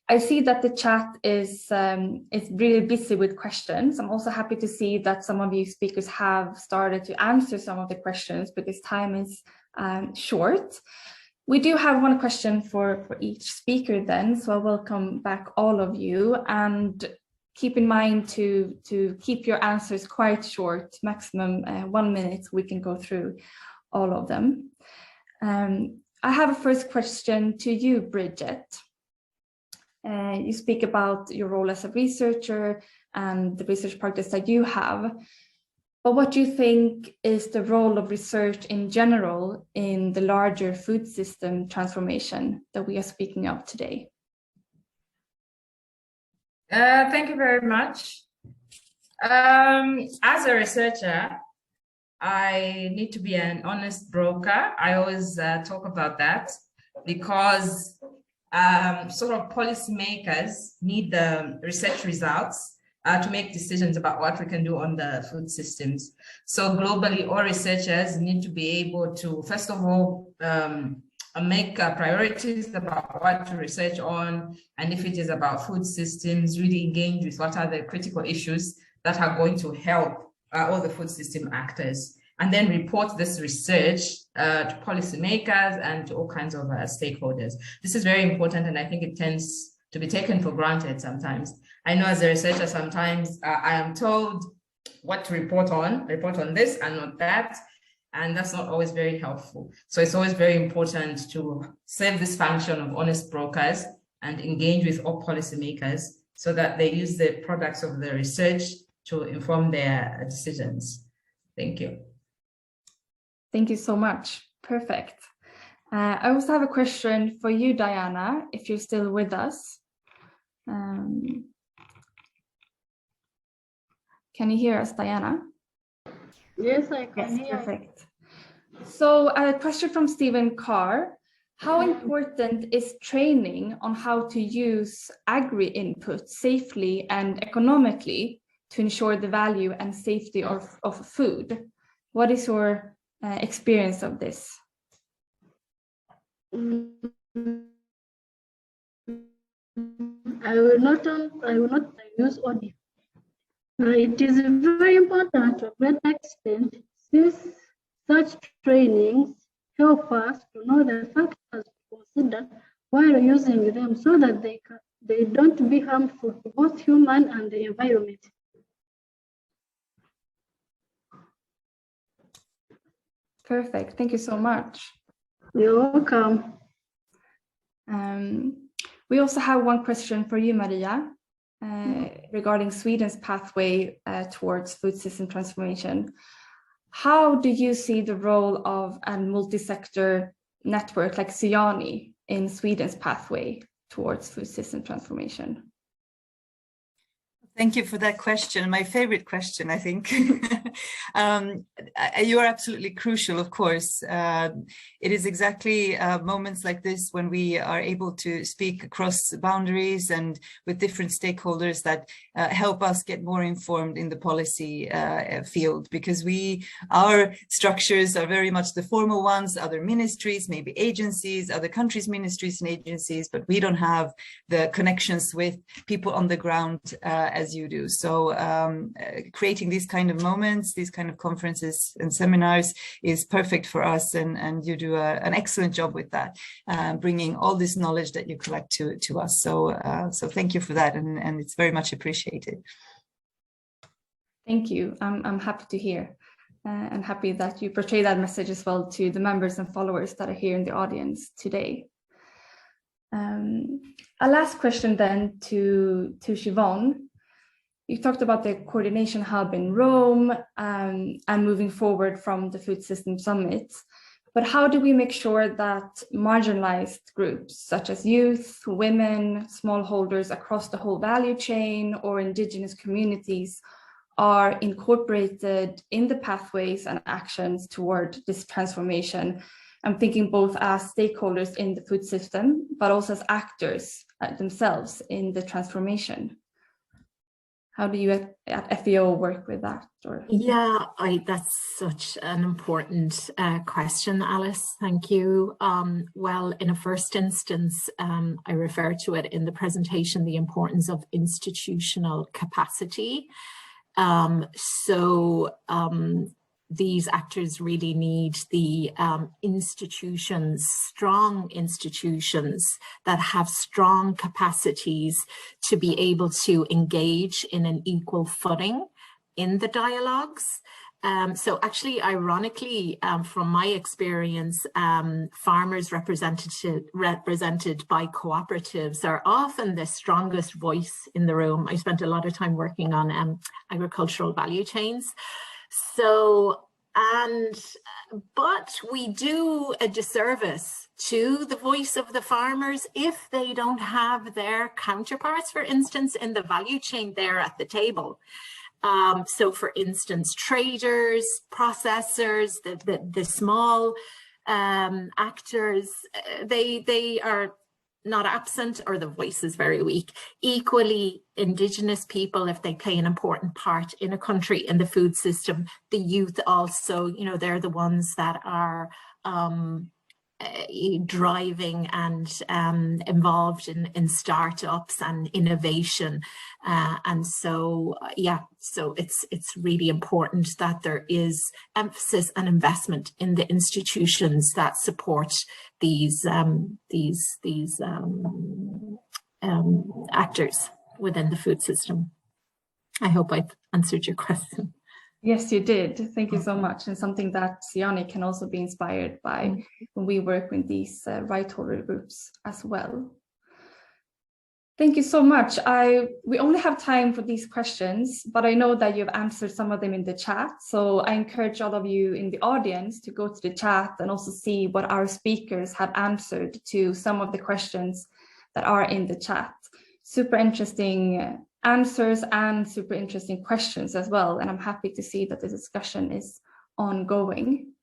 I see that the chat is really busy with questions. I'm also happy to see that some of you speakers have started to answer some of the questions because time is short. We do have one question for each speaker then, so I welcome back all of you, and keep in mind to keep your answers quite short, maximum 1 minute, so we can go through all of them. I have a first question to you, Bridget. You speak about your role as a researcher and the research practice that you have. But what do you think is the role of research in general in the larger food system transformation that we are speaking of today? Thank you very much. As a researcher, I need to be an honest broker. I always talk about that because sort of policymakers need the research results to make decisions about what we can do on the food systems. So globally, all researchers need to be able to, first of all, make priorities about what to research on, and if it is about food systems, really engage with what are the critical issues that are going to help all the food system actors, and then report this research to policymakers and to all kinds of stakeholders. This is very important, and I think it tends to be taken for granted sometimes. I know as a researcher, sometimes I am told what to report on this and not that, and that's not always very helpful. So it's always very important to serve this function of honest brokers and engage with all policymakers so that they use the products of the research to inform their decisions. Thank you. Thank you so much. Perfect. I also have a question for you, Dianah, if you're still with us. Can you hear us, Dianah? Yes, I can Yes, hear. perfect. So a question from Stephen Carr. How important is training on how to use agri-input safely and economically to ensure the value and safety of food? What is your experience of this? I will not use audio. It is very important to a great extent, since such trainings help us to know the factors to consider while using them, so that they don't be harmful to both human and the environment. Perfect. Thank you so much. You're welcome. We also have one question for you, Marija, regarding Sweden's pathway towards food system transformation. How do you see the role of a multi-sector network like SIANI in Sweden's pathway towards food system transformation? Thank you for that question. My favorite question, I think. You are absolutely crucial, of course. It is exactly moments like this when we are able to speak across boundaries and with different stakeholders that help us get more informed in the policy field, because our structures are very much the formal ones, other ministries, maybe agencies, other countries' ministries and agencies, but we don't have the connections with people on the ground as you do. So creating these kind of moments, these kind of conferences and seminars is perfect for us, and you do an excellent job with that, bringing all this knowledge that you collect to us. So thank you for that, and it's very much appreciated. Thank you. I'm happy to hear, and happy that you portray that message as well to the members and followers that are here in the audience today. A last question then to Siobhan. You talked about the coordination hub in Rome and moving forward from the Food System Summit. But how do we make sure that marginalized groups such as youth, women, smallholders across the whole value chain, or indigenous communities are incorporated in the pathways and actions toward this transformation? I'm thinking both as stakeholders in the food system, but also as actors themselves in the transformation. How do you at FAO work with that? Or yeah, that's such an important question, Alice. Thank you. Well, in a first instance, I refer to it in the presentation, the importance of institutional capacity. These actors really need the institutions, strong institutions that have strong capacities to be able to engage in an equal footing in the dialogues. So actually, ironically, from my experience, farmers represented by cooperatives are often the strongest voice in the room. I spent a lot of time working on agricultural value chains. But we do a disservice to the voice of the farmers if they don't have their counterparts, for instance, in the value chain there at the table. So for instance, traders, processors, the small actors, they are not absent, or the voice is very weak. Equally, Indigenous people, if they play an important part in a country, in the food system, the youth also, you know, they're the ones that are driving and involved in startups and innovation. And so, yeah, so it's really important that there is emphasis and investment in the institutions that support these actors within the food system. I hope I've answered your question. yes, you did. Thank you so much. And something that SIANI can also be inspired by when we work with these right holder groups as well. Thank you so much. We only have time for these questions, but I know that you've answered some of them in the chat. So I encourage all of you in the audience to go to the chat and also see what our speakers have answered to some of the questions that are in the chat. Super interesting answers and super interesting questions as well. And I'm happy to see that the discussion is ongoing.